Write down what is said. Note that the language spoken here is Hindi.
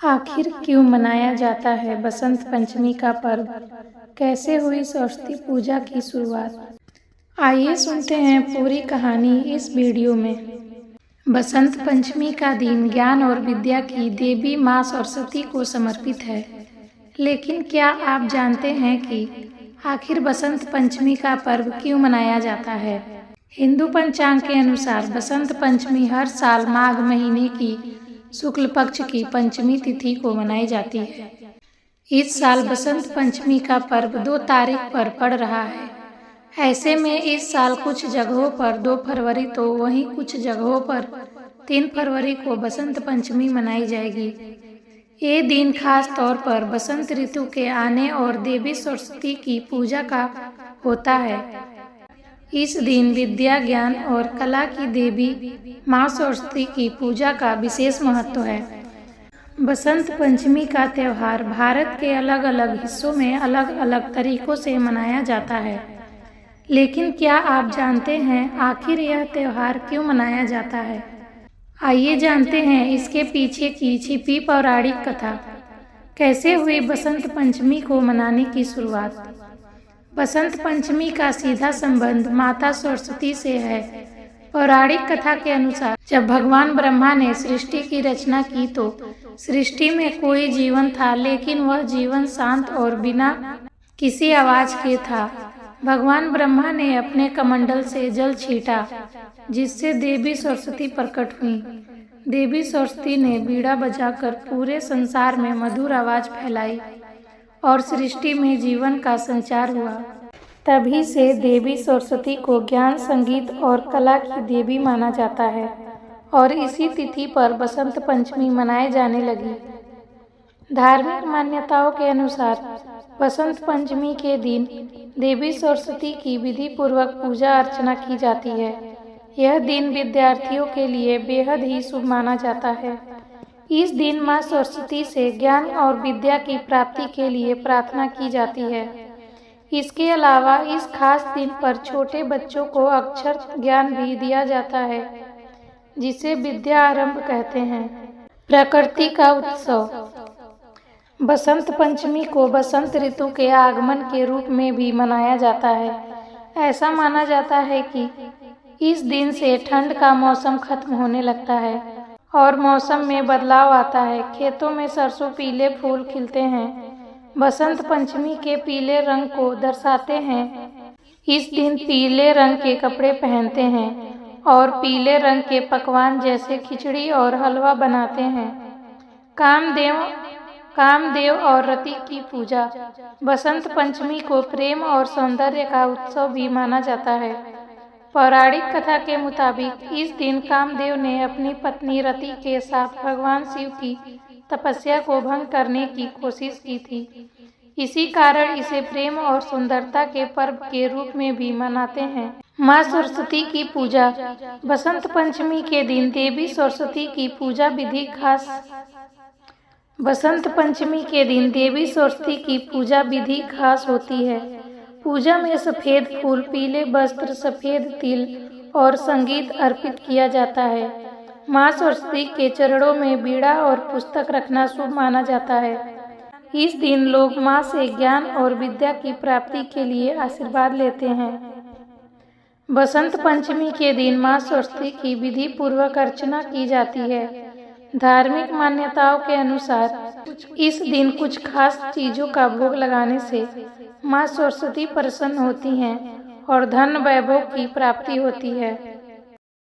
आखिर क्यों मनाया जाता है बसंत पंचमी का पर्व? कैसे हुई सरस्वती पूजा की शुरुआत? आइए सुनते हैं पूरी कहानी इस वीडियो में। बसंत पंचमी का दिन ज्ञान और विद्या की देवी माँ सरस्वती को समर्पित है। लेकिन क्या आप जानते हैं कि आखिर बसंत पंचमी का पर्व क्यों मनाया जाता है? हिंदू पंचांग के अनुसार बसंत पंचमी हर साल माघ महीने की शुक्ल पक्ष की पंचमी तिथि को मनाई जाती है। इस साल बसंत पंचमी का पर्व 2 तारीख पर पड़ रहा है। ऐसे में इस साल कुछ जगहों पर 2 फरवरी तो वहीं कुछ जगहों पर 3 फरवरी को बसंत पंचमी मनाई जाएगी। ये दिन खास तौर पर बसंत ऋतु के आने और देवी सरस्वती की पूजा का होता है। इस दिन विद्या, ज्ञान और कला की देवी माँ सरस्वती की पूजा का विशेष महत्व है। बसंत पंचमी का त्यौहार भारत के अलग अलग हिस्सों में अलग अलग तरीकों से मनाया जाता है। लेकिन क्या आप जानते हैं आखिर यह त्यौहार क्यों मनाया जाता है? आइए जानते हैं इसके पीछे की छिपी पौराणिक कथा। कैसे हुई बसंत पंचमी को मनाने की शुरुआत? बसंत पंचमी का सीधा संबंध माता सरस्वती से है। पौराणिक कथा के अनुसार जब भगवान ब्रह्मा ने सृष्टि की रचना की तो सृष्टि में कोई जीवन था, लेकिन वह जीवन शांत और बिना किसी आवाज के था। भगवान ब्रह्मा ने अपने कमंडल से जल छींटा, जिससे देवी सरस्वती प्रकट हुई। देवी सरस्वती ने बीड़ा बजाकर पूरे संसार में मधुर आवाज फैलाई और सृष्टि में जीवन का संचार हुआ। तभी से देवी सरस्वती को ज्ञान, संगीत और कला की देवी माना जाता है और इसी तिथि पर बसंत पंचमी मनाए जाने लगी। धार्मिक मान्यताओं के अनुसार बसंत पंचमी के दिन देवी सरस्वती की विधि पूर्वक पूजा अर्चना की जाती है। यह दिन विद्यार्थियों के लिए बेहद ही शुभ माना जाता है। इस दिन माँ सरस्वती से ज्ञान और विद्या की प्राप्ति के लिए प्रार्थना की जाती है। इसके अलावा इस खास दिन पर छोटे बच्चों को अक्षर ज्ञान भी दिया जाता है, जिसे विद्या आरंभ कहते हैं। प्रकृति का उत्सव। बसंत पंचमी को बसंत ऋतु के आगमन के रूप में भी मनाया जाता है। ऐसा माना जाता है कि इस दिन से ठंड का मौसम खत्म होने लगता है और मौसम में बदलाव आता है। खेतों में सरसों पीले फूल खिलते हैं। बसंत पंचमी के पीले रंग को दर्शाते हैं। इस दिन पीले रंग के कपड़े पहनते हैं और पीले रंग के पकवान जैसे खिचड़ी और हलवा बनाते हैं। कामदेव और रति की पूजा। बसंत पंचमी को प्रेम और सौंदर्य का उत्सव भी माना जाता है। पौराणिक कथा के मुताबिक इस दिन कामदेव ने अपनी पत्नी रति के साथ भगवान शिव की तपस्या को भंग करने की कोशिश की थी। इसी कारण इसे प्रेम और सुंदरता के पर्व के रूप में भी मनाते हैं। माँ सरस्वती की पूजा। बसंत पंचमी के दिन देवी सरस्वती की पूजा विधि खास। बसंत पंचमी के दिन देवी सरस्वती की पूजा विधि खास होती है। पूजा में सफेद फूल, पीले वस्त्र, सफेद तिल और संगीत अर्पित किया जाता है। माँ सरस्वती के चरणों में बीड़ा और पुस्तक रखना शुभ माना जाता है। इस दिन लोग माँ से ज्ञान और विद्या की प्राप्ति के लिए आशीर्वाद लेते हैं। बसंत पंचमी के दिन माँ सरस्वती की विधि पूर्वक अर्चना की जाती है। धार्मिक मान्यताओं के अनुसार इस दिन कुछ खास चीजों का भोग लगाने से माँ सरस्वती प्रसन्न होती हैं और धन वैभव की प्राप्ति होती है।